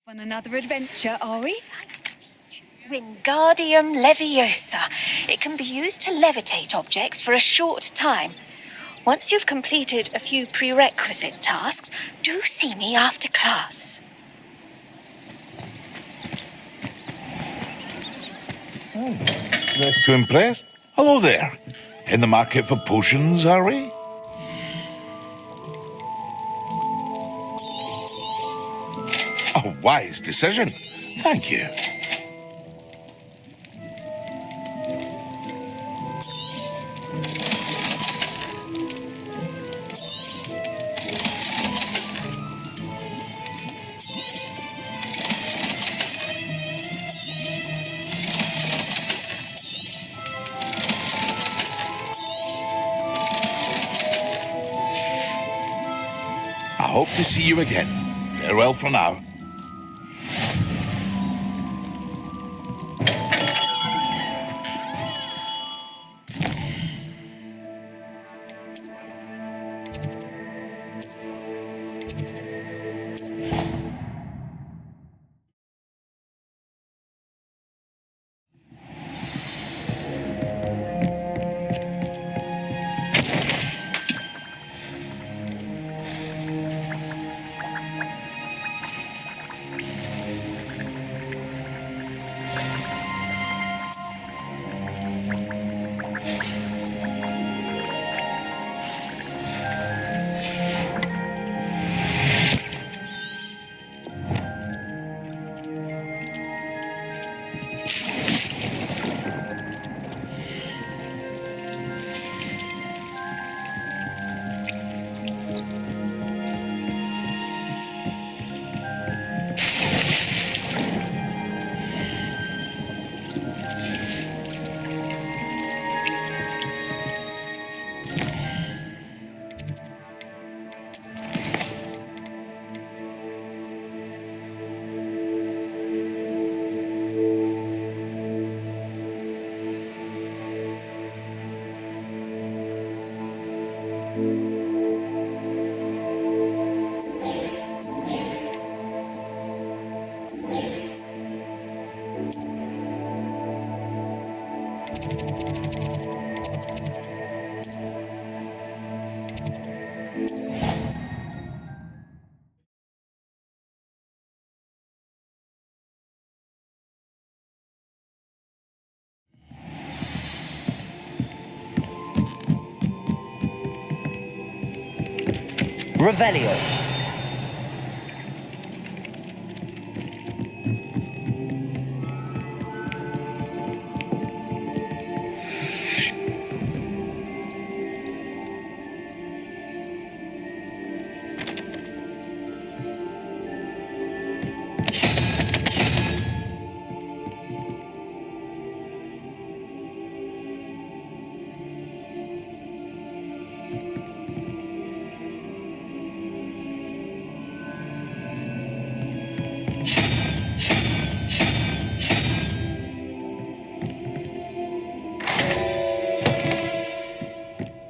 On another adventure, are we? Wingardium Leviosa. It can be used to levitate objects for a short time. Once you've completed a few prerequisite tasks, do see me after class. To impress? Hello there. In the market for potions, are we? A wise decision. Thank you. I hope to see you again. Farewell for now. Revelio.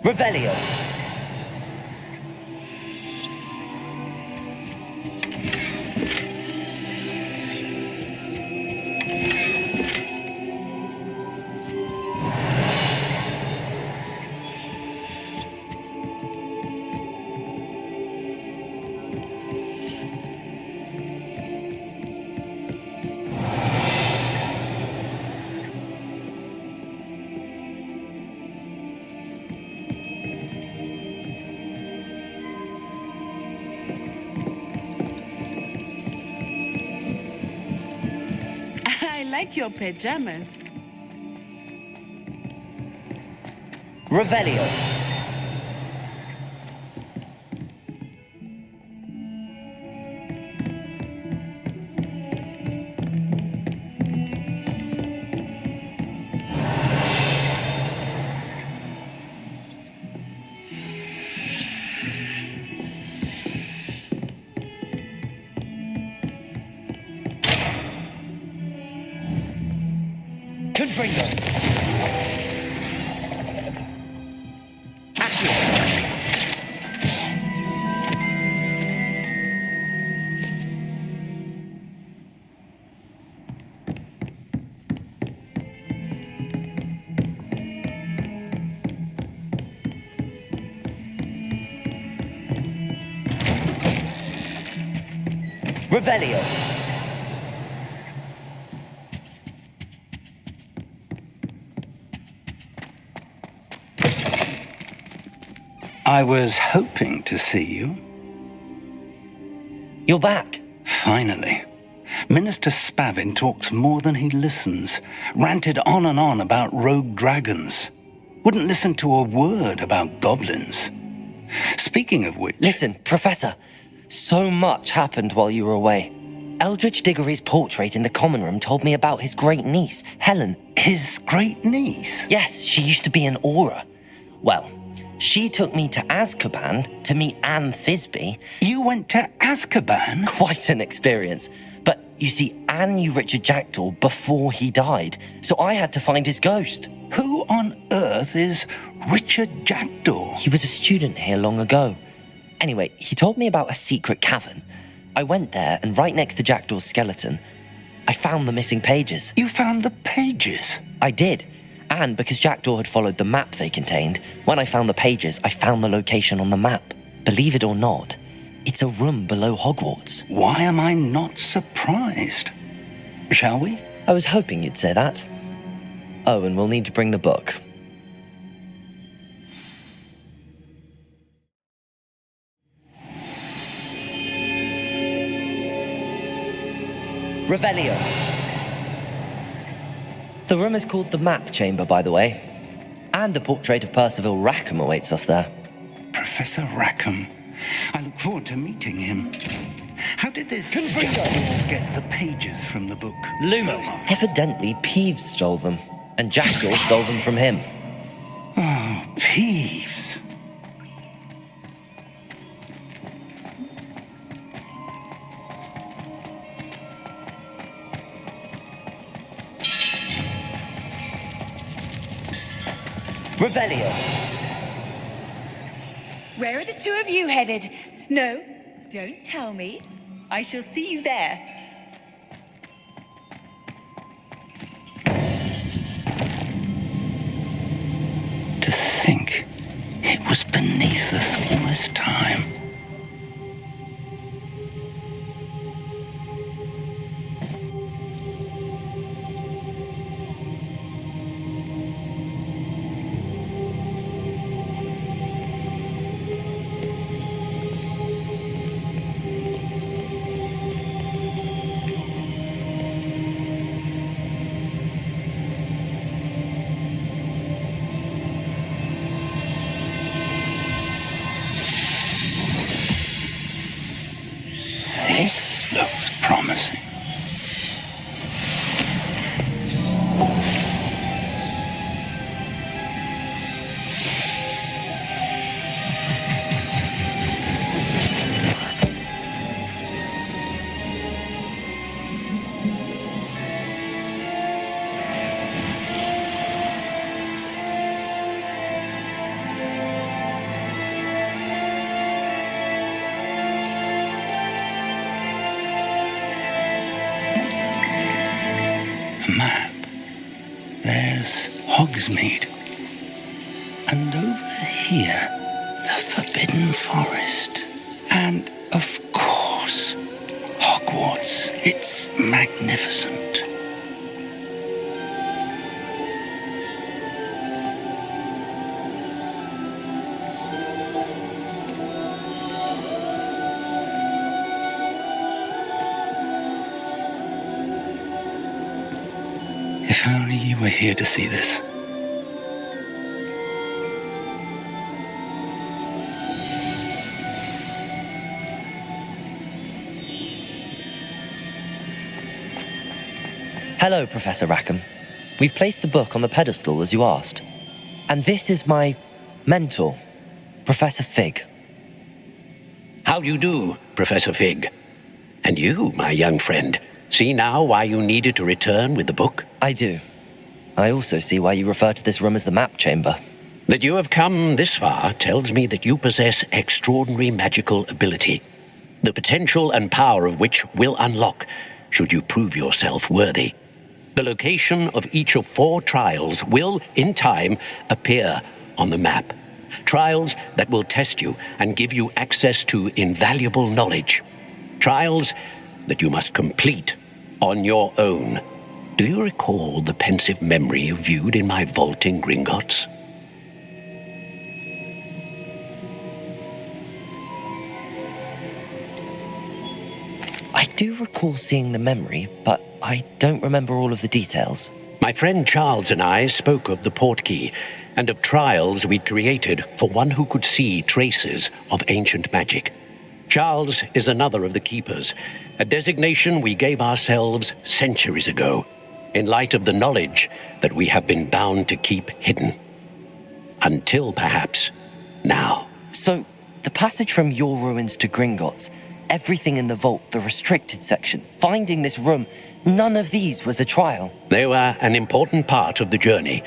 Revelio. I like your pajamas. Revelio. Confringo. Action. Revelio. I was hoping to see you. You're back. Finally. Minister Spavin talks more than he listens. Ranted on and on about rogue dragons. Wouldn't listen to a word about goblins. Speaking of which... Listen, Professor. So much happened while you were away. Eldridge Diggory's portrait in the common room told me about his great niece, Helen. His great niece? Yes, she used to be an Auror. Well, she took me to Azkaban to meet Anne Thisbe. You went to Azkaban? Quite an experience. But you see, Anne knew Richard Jackdaw before he died, so I had to find his ghost. Who on earth is Richard Jackdaw? He was a student here long ago. Anyway, he told me about a secret cavern. I went there, and right next to Jackdaw's skeleton, I found the missing pages. You found the pages? I did. And because Jackdaw had followed the map they contained, when I found the pages, I found the location on the map. Believe it or not, it's a room below Hogwarts. Why am I not surprised? Shall we? I was hoping you'd say that. Oh, and we'll need to bring the book. Revelio. The room is called the Map Chamber, by the way. And a portrait of Percival Rackham awaits us there. Professor Rackham. I look forward to meeting him. How did this Confringo. Jackdaw get the pages from the book? Lumos. Evidently, Peeves stole them, and Jackdaw stole them from him. Oh, Peeves. Revelio. Where are the two of you headed? No, don't tell me. I shall see you there. To think it was beneath us all this time. This looks promising. Map. There's Hogsmeade. And over here, the Forbidden Forest. And, of course, Hogwarts. It's magnificent. If only you were here to see this. Hello, Professor Rackham. We've placed the book on the pedestal as you asked. And this is my mentor, Professor Fig. How do you do, Professor Fig? And you, my young friend, see now why you needed to return with the book? I do. I also see why you refer to this room as the map chamber. That you have come this far tells me that you possess extraordinary magical ability, the potential and power of which will unlock should you prove yourself worthy. The location of each of 4 trials will, in time, appear on the map. Trials that will test you and give you access to invaluable knowledge. Trials that you must complete on your own. Do you recall the pensive memory you viewed in my vault in Gringotts? I do recall seeing the memory, but I don't remember all of the details. My friend Charles and I spoke of the Portkey and of trials we'd created for one who could see traces of ancient magic. Charles is another of the keepers, a designation we gave ourselves centuries ago, in light of the knowledge that we have been bound to keep hidden. Until perhaps now. So, the passage from your ruins to Gringotts, everything in the vault, the restricted section, finding this room, none of these was a trial. They were an important part of the journey,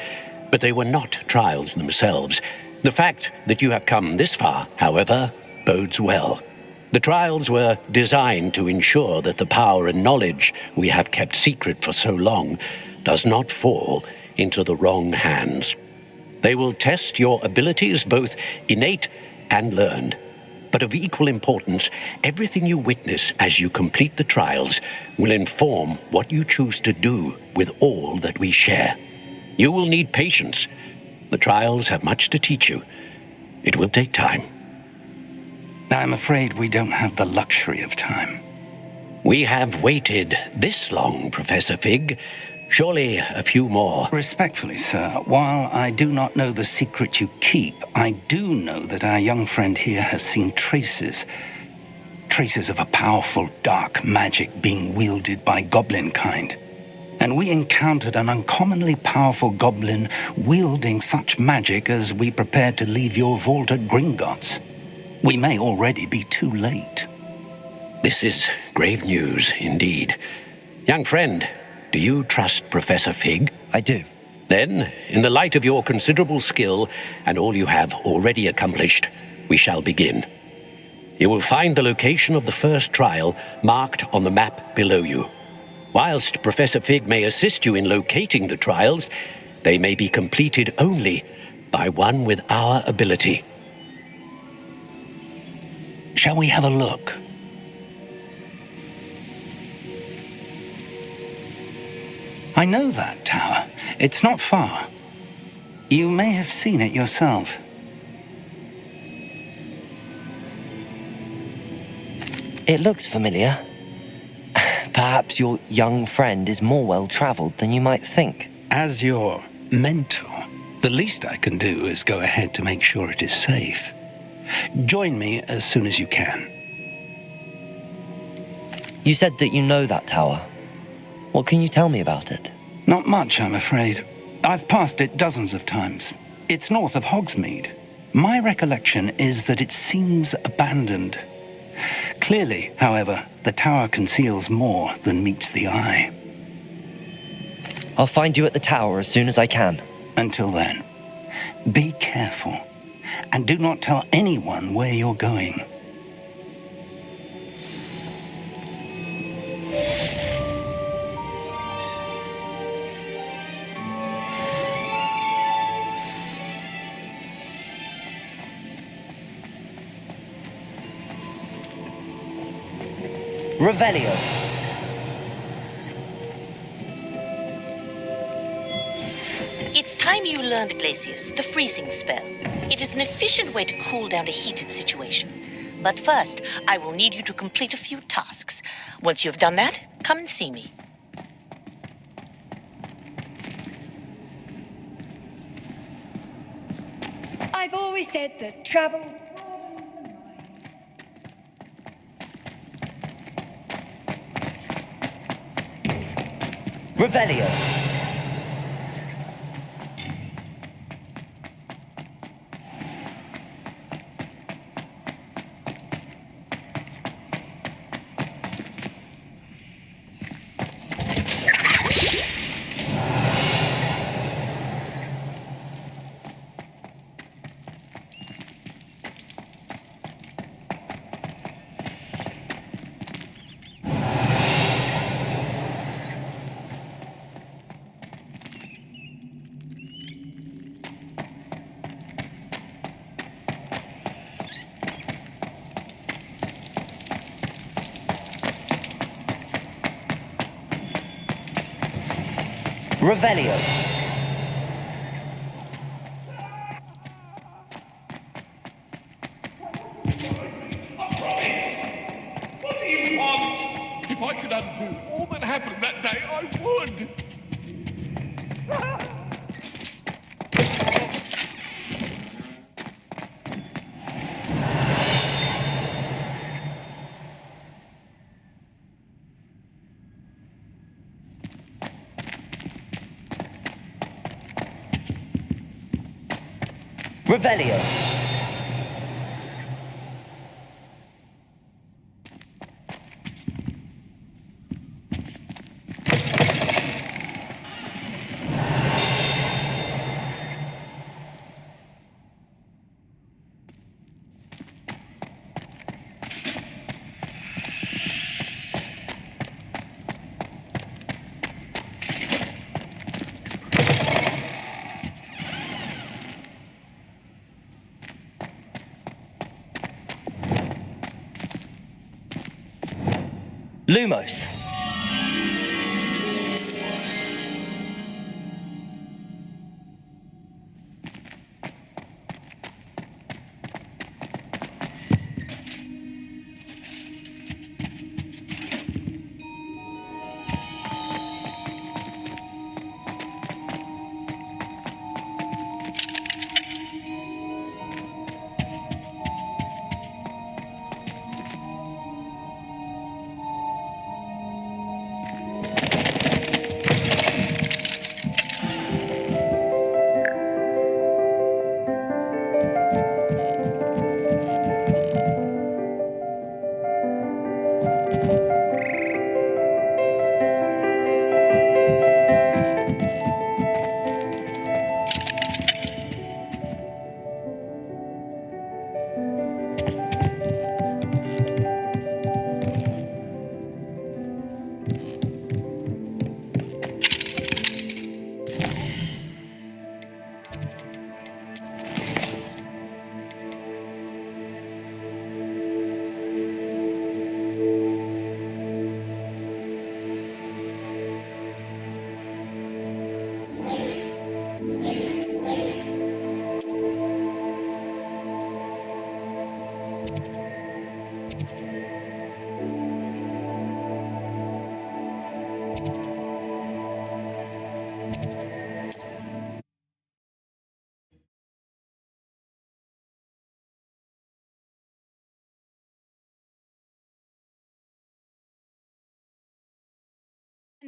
but they were not trials themselves. The fact that you have come this far, however, bodes well. The trials were designed to ensure that the power and knowledge we have kept secret for so long does not fall into the wrong hands. They will test your abilities, both innate and learned. But of equal importance, everything you witness as you complete the trials will inform what you choose to do with all that we share. You will need patience. The trials have much to teach you. It will take time. I'm afraid we don't have the luxury of time. We have waited this long, Professor Fig. Surely a few more. Respectfully, sir, while I do not know the secret you keep, I do know that our young friend here has seen traces of a powerful dark magic being wielded by goblin kind. And we encountered an uncommonly powerful goblin wielding such magic as we prepared to leave your vault at Gringotts. We may already be too late. This is grave news indeed. Young friend, do you trust Professor Fig? I do. Then, in the light of your considerable skill and all you have already accomplished, we shall begin. You will find the location of the first trial marked on the map below you. Whilst Professor Fig may assist you in locating the trials, they may be completed only by one with our ability. Shall we have a look? I know that tower. It's not far. You may have seen it yourself. It looks familiar. Perhaps your young friend is more well-traveled than you might think. As your mentor, the least I can do is go ahead to make sure it is safe. Join me as soon as you can. You said that you know that tower. What can you tell me about it? Not much, I'm afraid. I've passed it dozens of times. It's north of Hogsmeade. My recollection is that it seems abandoned. Clearly, however, the tower conceals more than meets the eye. I'll find you at the tower as soon as I can. Until then, be careful, and do not tell anyone where you're going. Revelio. It's time you learned Glacius, the freezing spell. It is an efficient way to cool down a heated situation. But first, I will need you to complete a few tasks. Once you have done that, come and see me. I've always said that travel... Revelio. Revelio. What do you want? If I could undo all that happened that day, I would. Revelio. Lumos.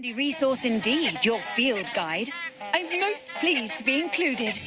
Handy resource indeed, your field guide. I'm most pleased to be included.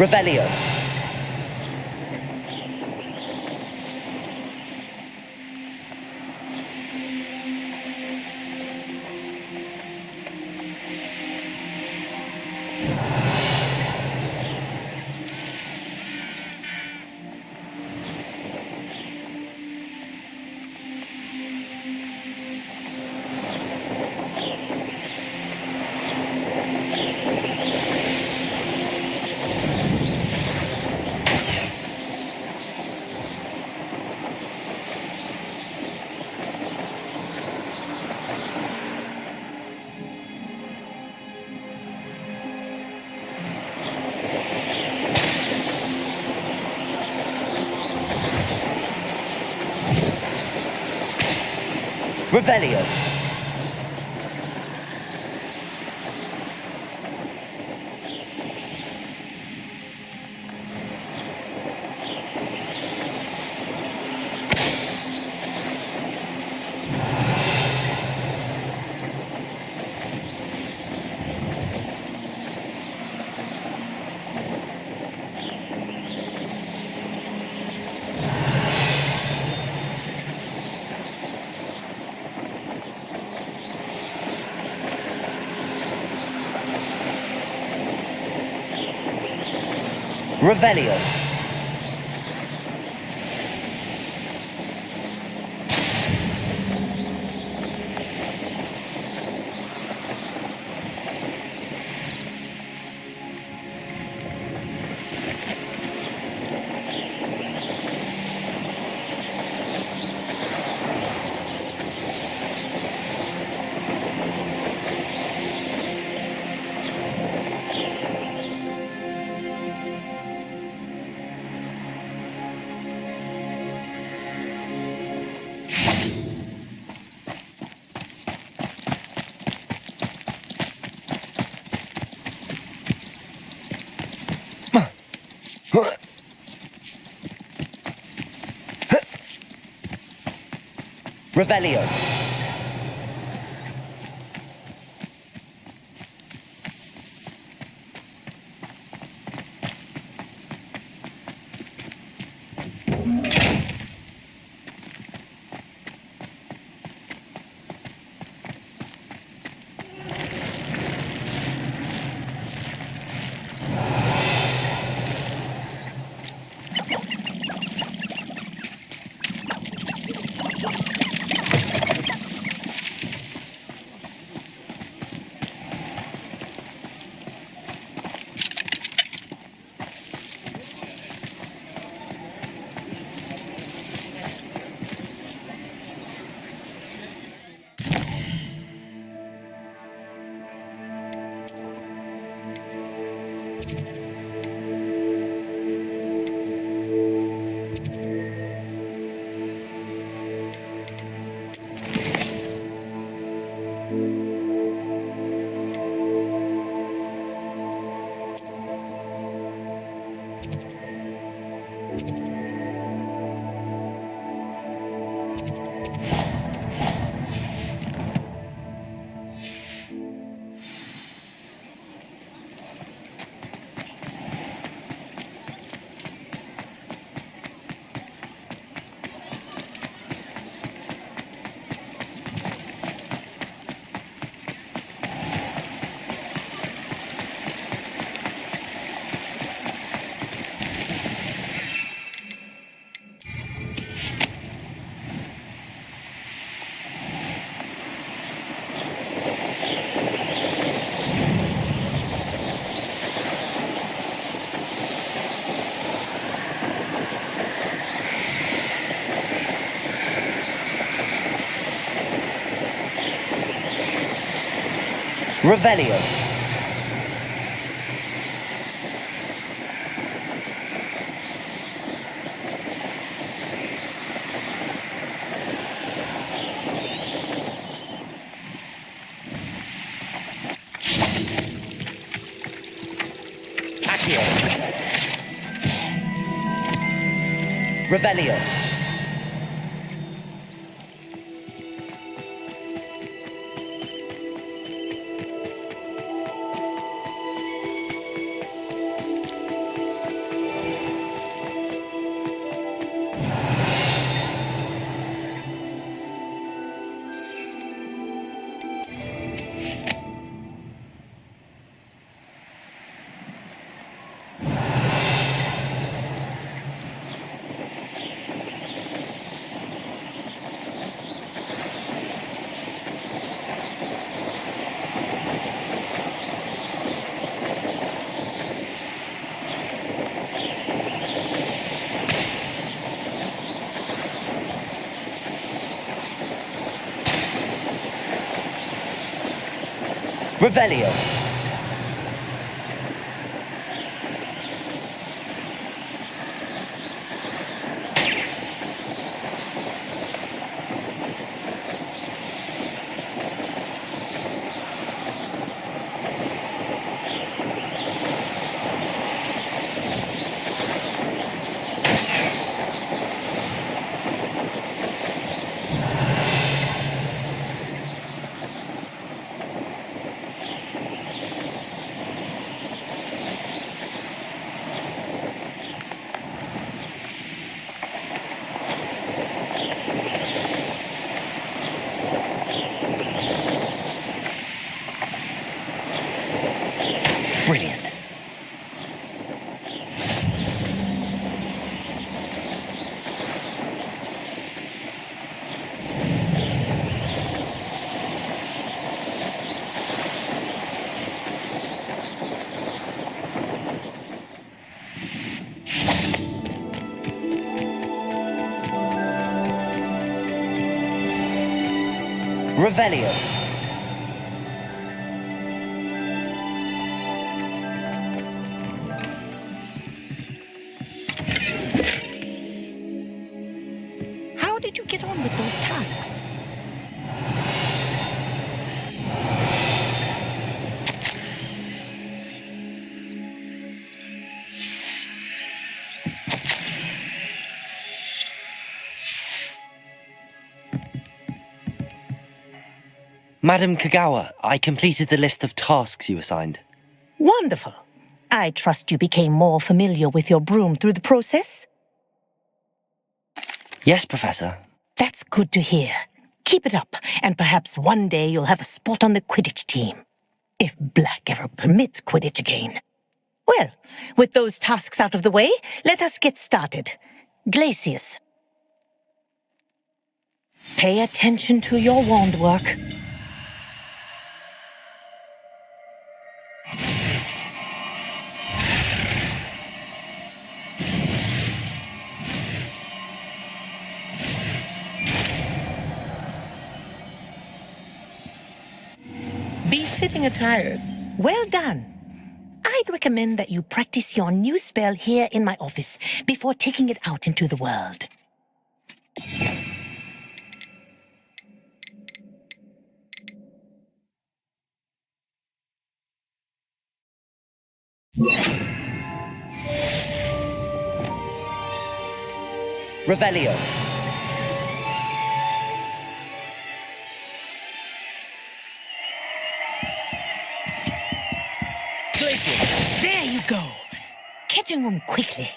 Revelio. Revelio. Revelio. Revelio. Revelio. Accio. Revelio. Revelio. Brilliant. Revelio. How did you get on with those tasks? Madam Kagawa, I completed the list of tasks you assigned. Wonderful. I trust you became more familiar with your broom through the process? Yes, Professor. That's good to hear. Keep it up, and perhaps one day you'll have a spot on the Quidditch team. If Black ever permits Quidditch again. Well, with those tasks out of the way, let us get started. Glacius. Pay attention to your wand work. Befitting attire. Well done. I'd recommend that you practice your new spell here in my office before taking it out into the world. Revelio. Glacius. There you go. Catching them quickly.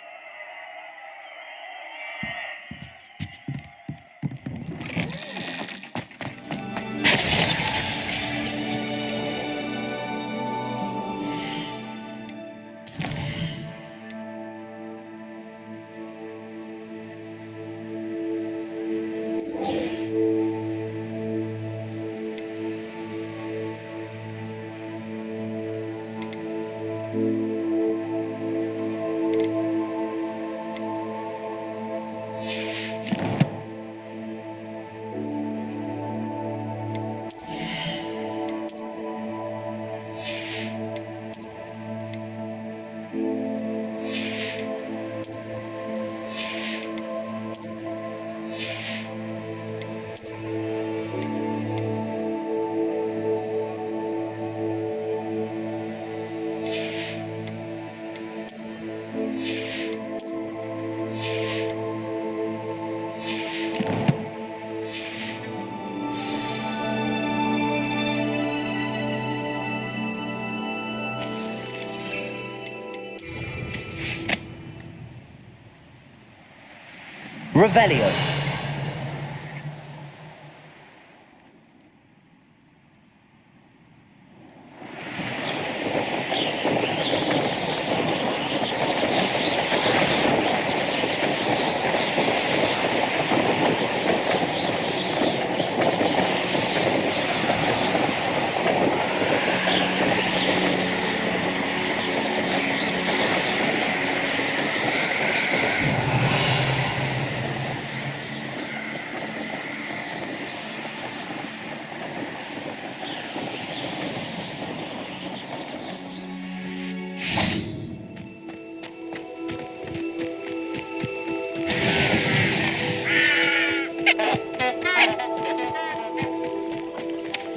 Revelio.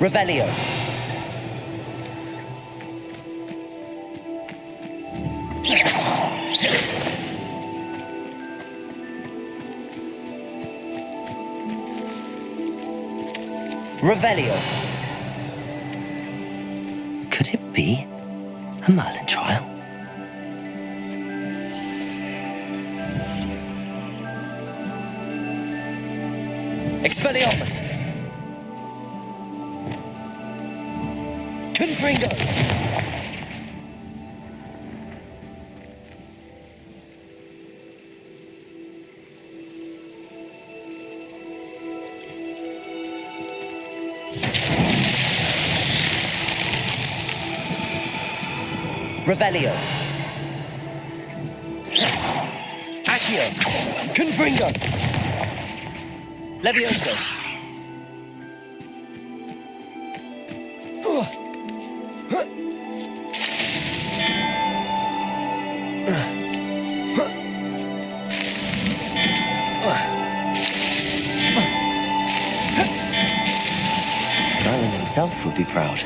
Revelio. Revelio. Could it be a Merlin trial? Expelliarmus. Confringo. Revelio. Accio. Confringo. Leviosa. Merlin himself would be proud.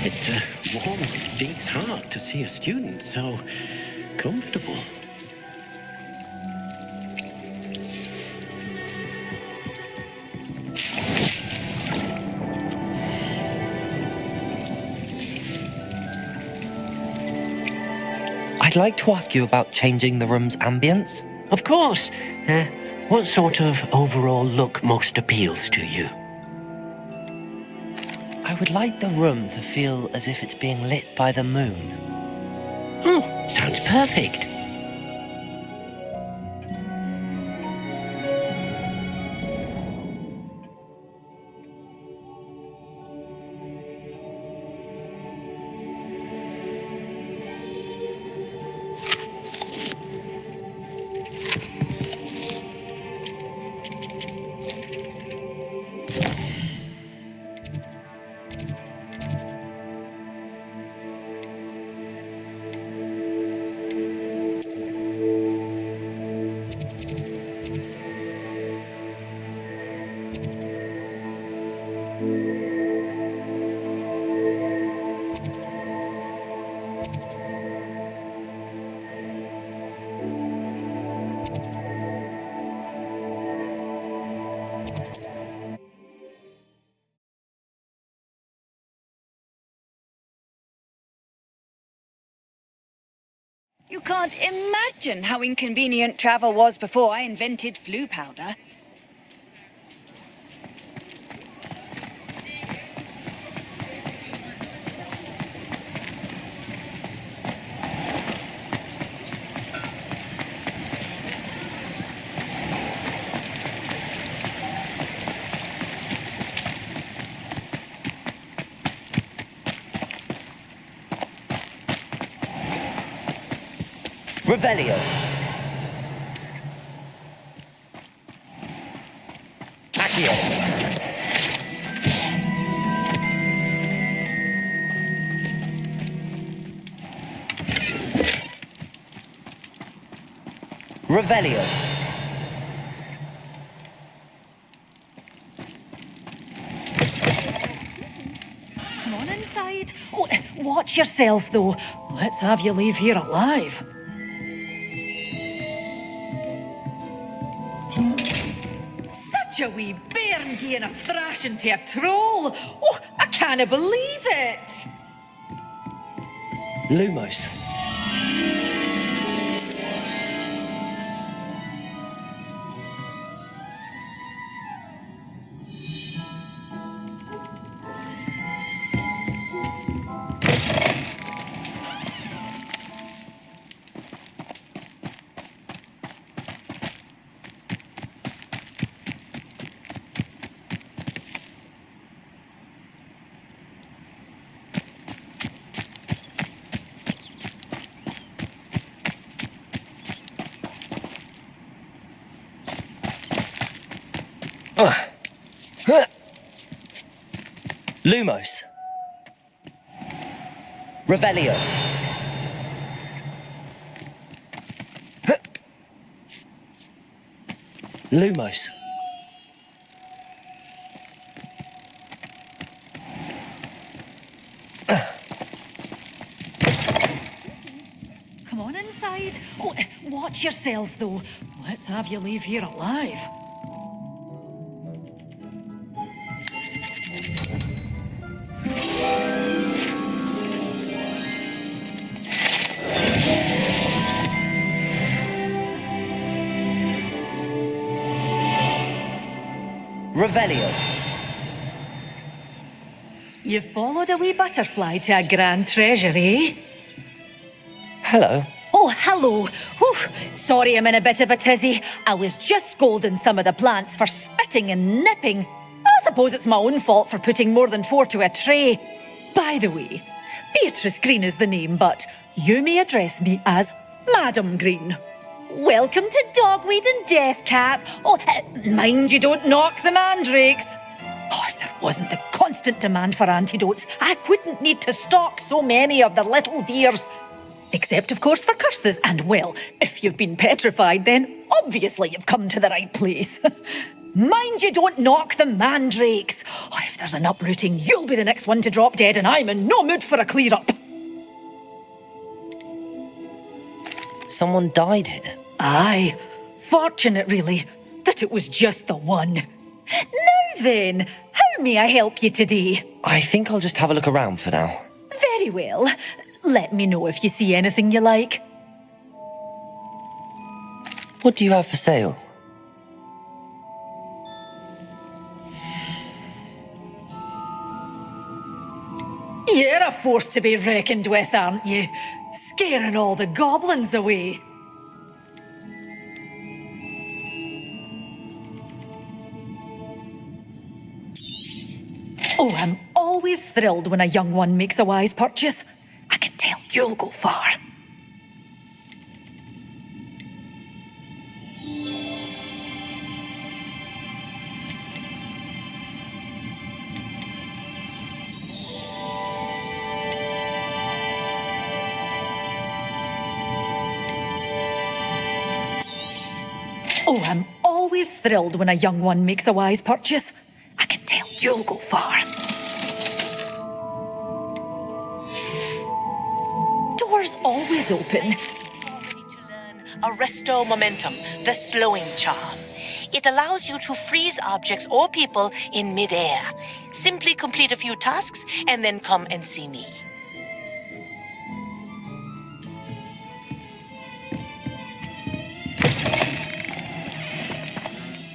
It warms Dee's heart to see a student so comfortable. I'd like to ask you about changing the room's ambience. Of course. What sort of overall look most appeals to you? I would like the room to feel as if it's being lit by the moon. Oh, sounds perfect. You can't imagine how inconvenient travel was before I invented flu powder. Revelio. Accio. Revelio. Come on inside. inside. Oh, watch yourself, though. Let's have you leave here alive. Such a wee bairn giving a thrashing to a troll. Oh, I can't believe it. Lumos. Lumos. Revelio. Lumos. Come on inside. Oh, watch yourself, though. Let's have you leave here alive. Revelio. You followed a wee butterfly to a grand treasure, eh? Hello. Oh, hello. Whew. Sorry I'm in a bit of a tizzy. I was just scolding some of the plants for spitting and nipping. I suppose it's my own fault for putting more than 4 to a tray. By the way, Beatrice Green is the name, but you may address me as Madam Green. Welcome to Dogweed and Deathcap. Oh, mind you don't knock the mandrakes. Oh, if there wasn't the constant demand for antidotes, I wouldn't need to stock so many of the little dears. Except, of course, for curses. And, well, if you've been petrified, then obviously you've come to the right place. Mind you don't knock the mandrakes. Oh, if there's an uprooting, you'll be the next one to drop dead, and I'm in no mood for a clear-up. Someone died here. Aye. Fortunate, really, that it was just the one. Now then, how may I help you today? I think I'll just have a look around for now. Very well. Let me know if you see anything you like. What do you have for sale? You're a force to be reckoned with, aren't you? Scaring all the goblins away. Oh, I'm always thrilled when a young one makes a wise purchase. I can tell you'll go far. Oh, I'm always thrilled when a young one makes a wise purchase. I can tell you'll go far. Doors always open. To learn Arresto Momentum, the slowing charm. It allows you to freeze objects or people in midair. Simply complete a few tasks and then come and see me.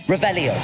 Revelio.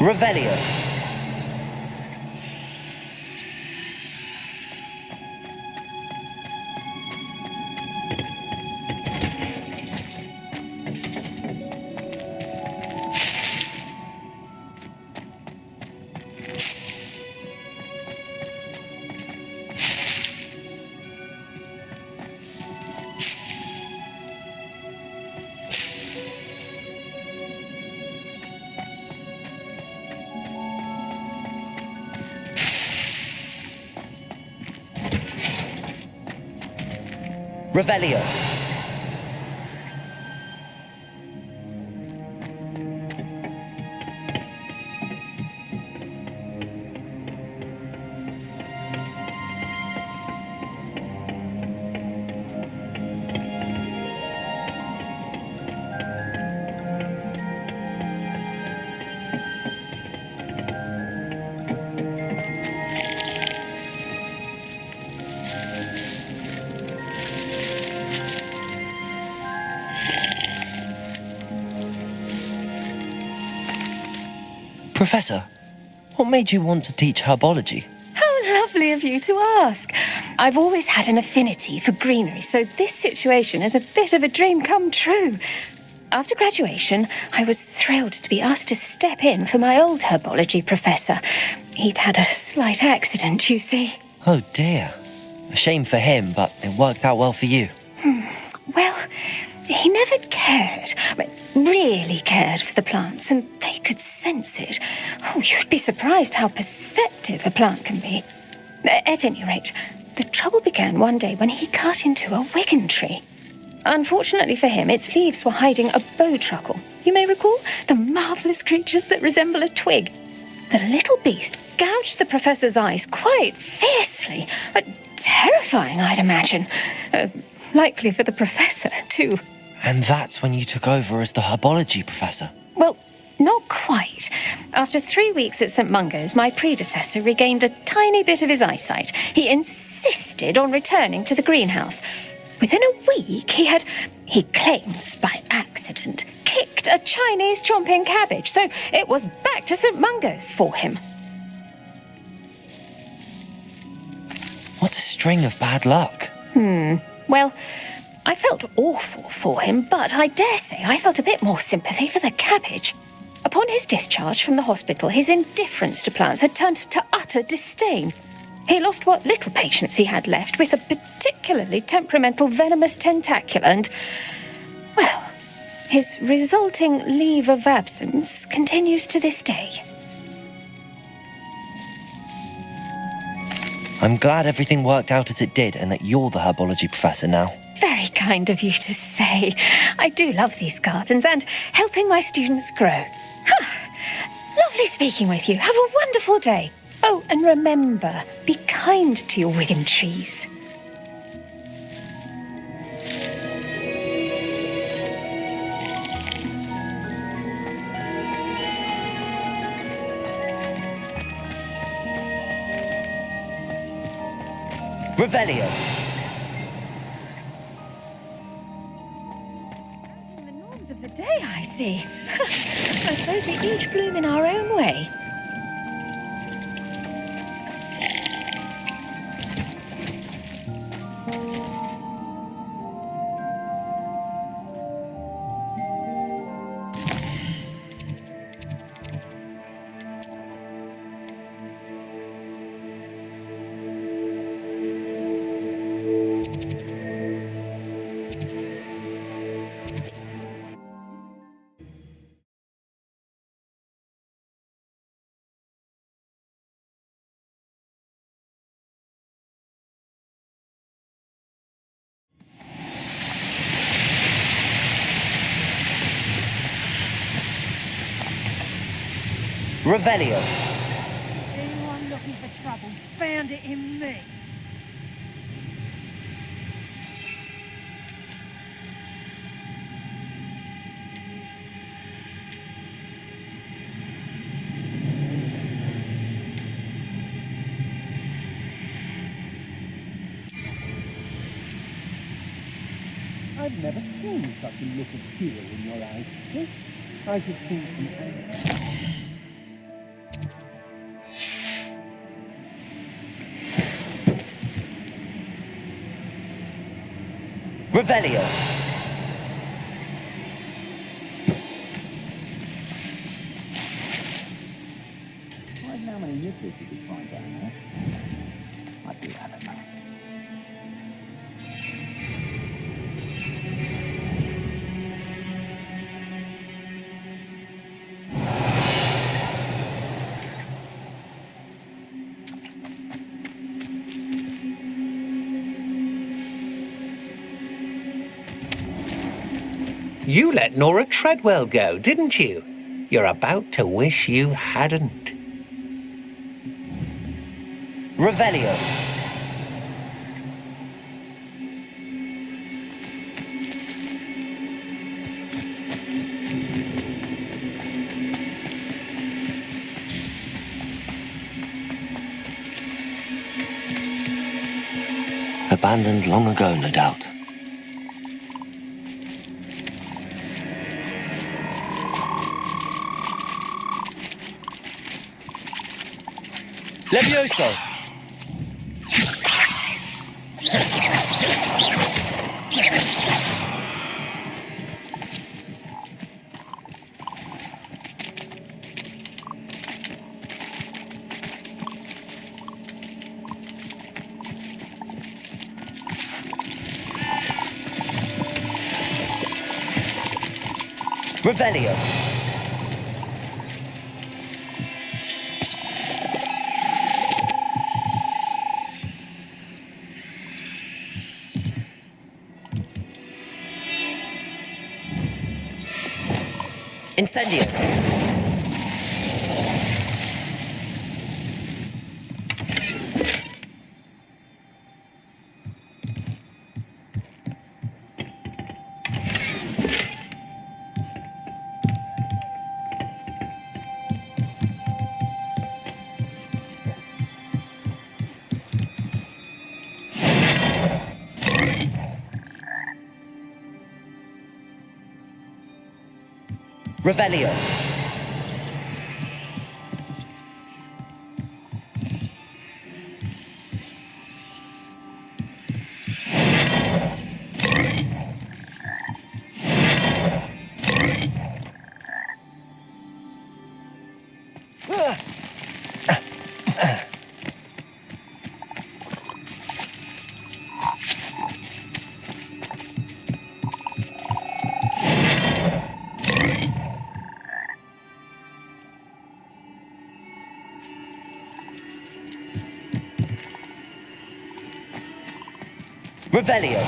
Revelio. Revelio. Professor, what made you want to teach herbology? How lovely of you to ask. I've always had an affinity for greenery, so this situation is a bit of a dream come true. After graduation, I was thrilled to be asked to step in for my old herbology professor. He'd had a slight accident, you see. Oh dear. A shame for him, but it worked out well for you. Well, he never cared. Really cared for the plants, and they could sense it. Oh, you'd be surprised how perceptive a plant can be. At any rate, the trouble began one day when he cut into a wigan tree. Unfortunately for him, its leaves were hiding a bowtruckle. You may recall the marvellous creatures that resemble a twig. The little beast gouged the professor's eyes quite fiercely. Terrifying, I'd imagine. Likely for the professor, too. And that's when you took over as the herbology professor? Well, not quite. After 3 weeks at St. Mungo's, my predecessor regained a tiny bit of his eyesight. He insisted on returning to the greenhouse. Within a week, he claims by accident, kicked a Chinese chomping cabbage, so it was back to St. Mungo's for him. What a string of bad luck. Well, I felt awful for him, but I dare say I felt a bit more sympathy for the cabbage. Upon his discharge from the hospital, his indifference to plants had turned to utter disdain. He lost what little patience he had left with a particularly temperamental venomous tentacula and, well, his resulting leave of absence continues to this day. I'm glad everything worked out as it did and that you're the herbology professor now. Very kind of you to say. I do love these gardens and helping my students grow. Lovely speaking with you. Have a wonderful day. Oh, and remember, be kind to your wigan trees. Revelio. The norms of the day, I see. I suppose we each bloom in our own way. Revelio. Anyone looking for trouble found it in me. I've never seen such a look of fear in your eyes. Yes, I should think from Revelio. I don't know how many nipples you could find down there. I do have a map. You let Nora Treadwell go, didn't you? You're about to wish you hadn't. Revelio. Abandoned long ago, no doubt. Leviosa! Revelio. Incendio. Revelio. Revelio.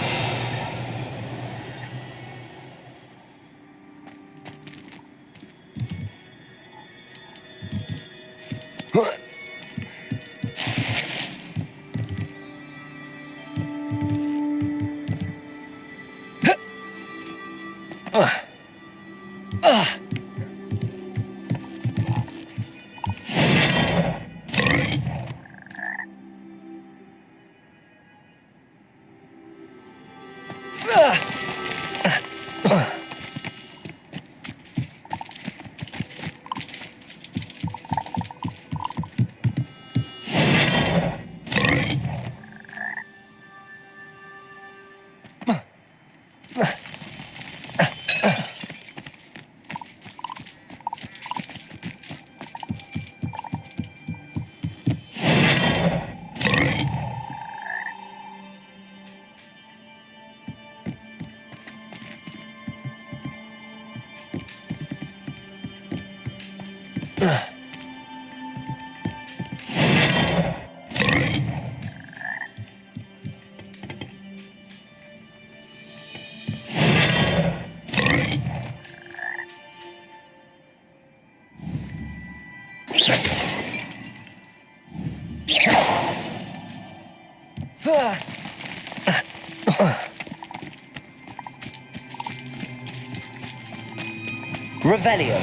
Revelio.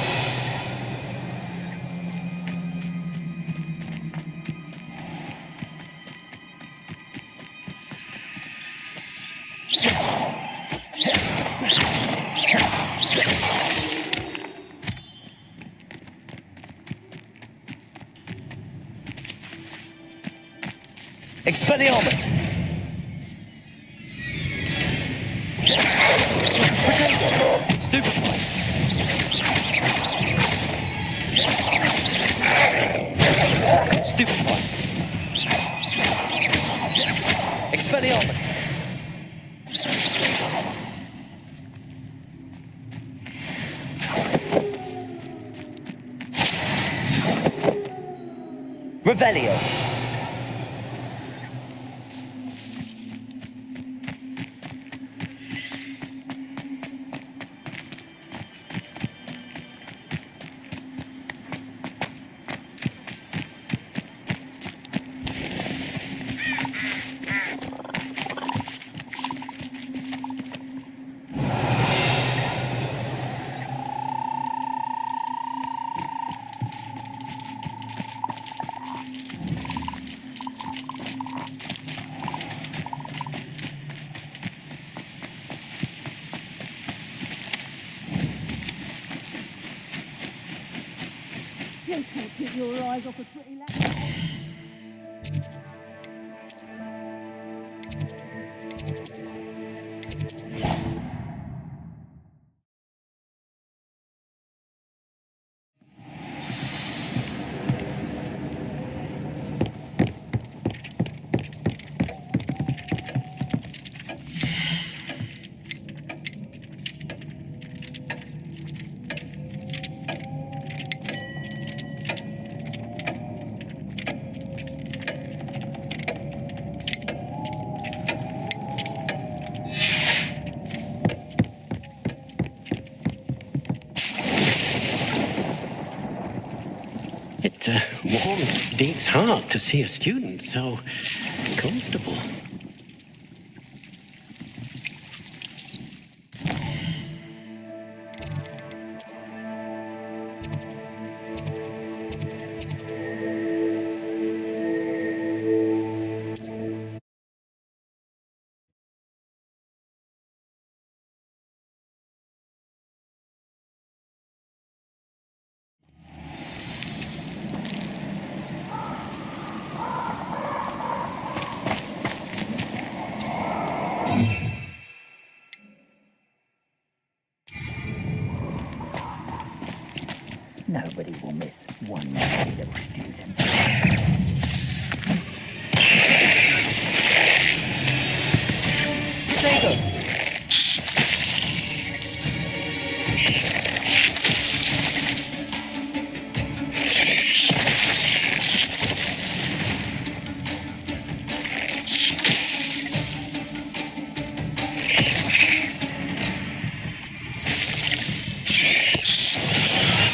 Expelliarmus! Stupefy! Stupefy! Expelliarmus! Revelio! You can't keep your eyes off a pretty lad. It warms Dean's heart to see a student so comfortable. Nobody will miss one naughty little student. Potato!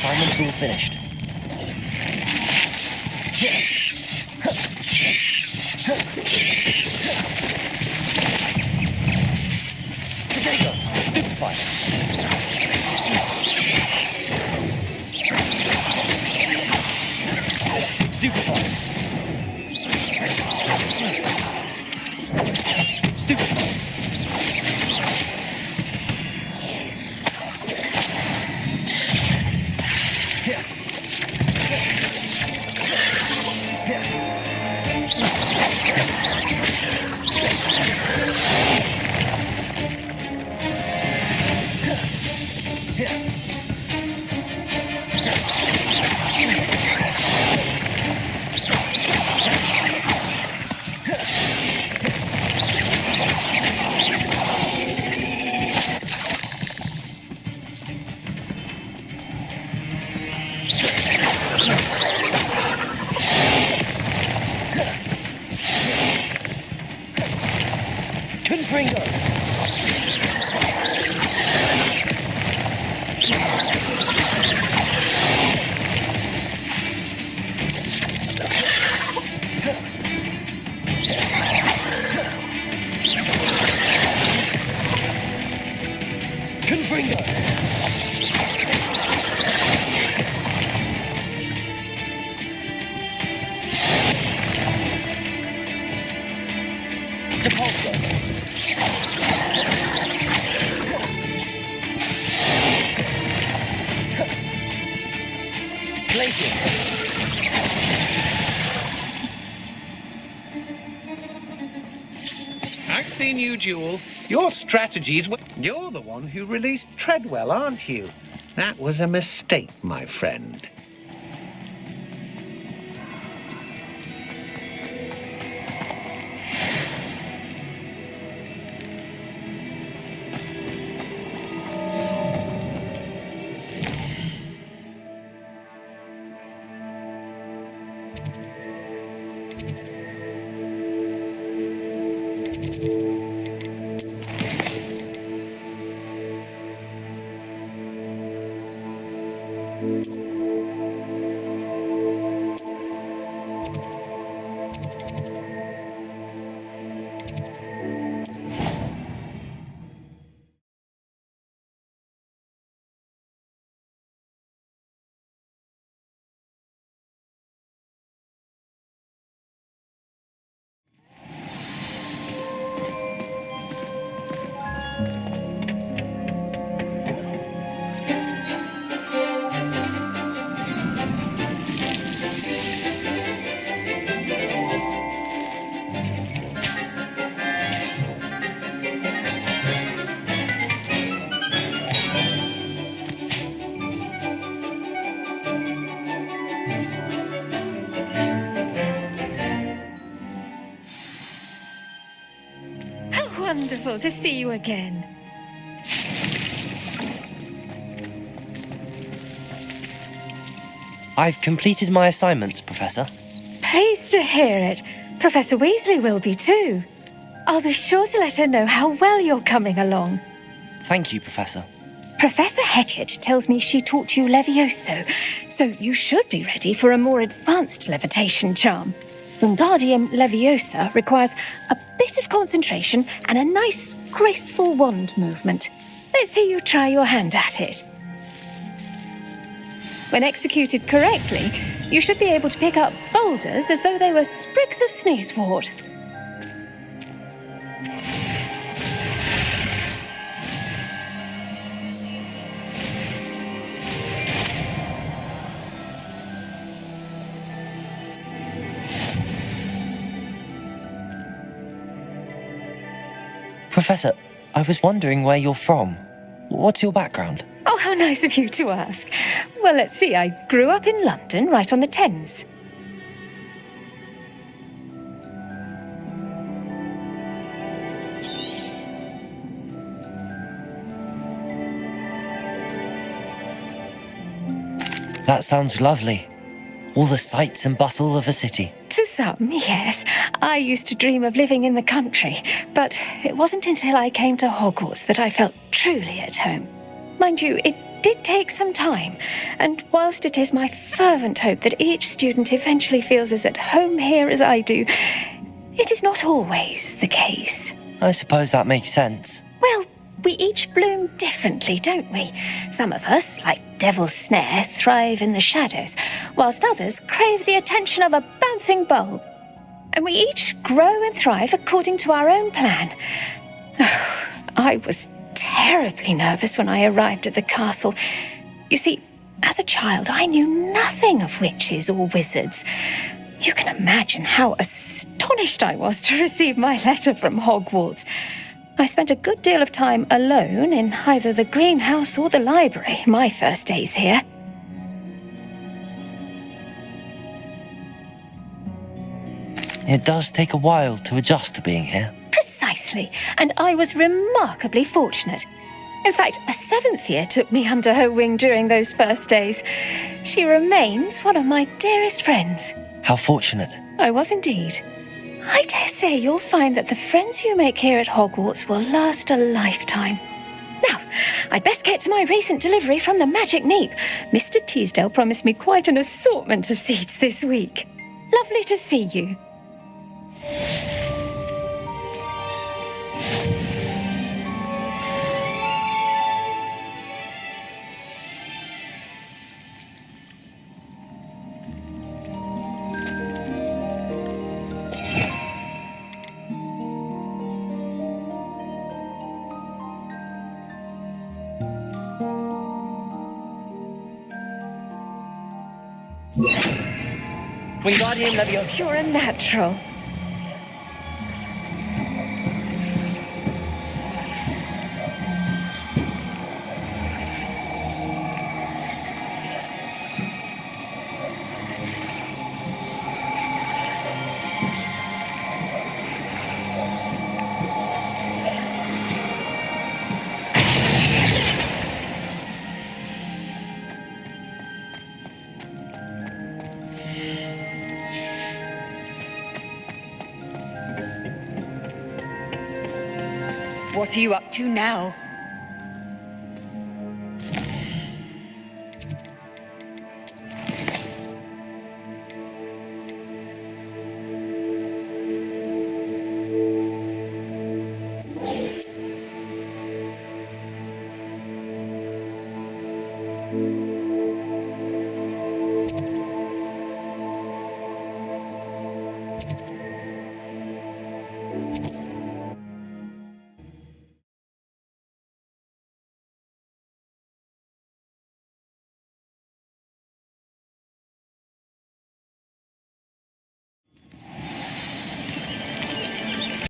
Assignment's all finished. Potato! Stupefy! Stupefy! Stupefy! I've seen you, Jewel. Your strategies were... You're the one who released Treadwell, aren't you? That was a mistake, my friend. wonderful to see you again. I've completed my assignments, Professor. Pleased to hear it. Professor Weasley will be too. I'll be sure to let her know how well you're coming along. Thank you, Professor. Professor Hecat tells me she taught you Levioso, so you should be ready for a more advanced levitation charm. Wingardium Leviosa requires a bit of concentration and a nice, graceful wand movement. Let's see you try your hand at it. When executed correctly, you should be able to pick up boulders as though they were sprigs of sneezewort. Professor, I was wondering where you're from. What's your background? Oh, how nice of you to ask. Well, let's see, I grew up in London, right on the Thames. That sounds lovely. All the sights and bustle of a city. To some, yes. I used to dream of living in the country, but it wasn't until I came to Hogwarts that I felt truly at home. Mind you, it did take some time, and whilst it is my fervent hope that each student eventually feels as at home here as I do, it is not always the case. I suppose that makes sense. Well, we each bloom differently, don't we? Some of us, like Devil's Snare, thrive in the shadows, whilst others crave the attention of a bouncing bulb. And we each grow and thrive according to our own plan. I was terribly nervous when I arrived at the castle. You see, as a child, I knew nothing of witches or wizards. You can imagine how astonished I was to receive my letter from Hogwarts. I spent a good deal of time alone in either the greenhouse or the library my first days here. It does take a while to adjust to being here. Precisely, and I was remarkably fortunate. In fact, a seventh year took me under her wing during those first days. She remains one of my dearest friends. How fortunate. I was indeed. I dare say you'll find that the friends you make here at Hogwarts will last a lifetime. Now, I'd best get to my recent delivery from the Magic Neep. Mr. Teasdale promised me quite an assortment of seeds this week. Lovely to see you. Wingardium Leviosa. You're a natural. What are you up to now?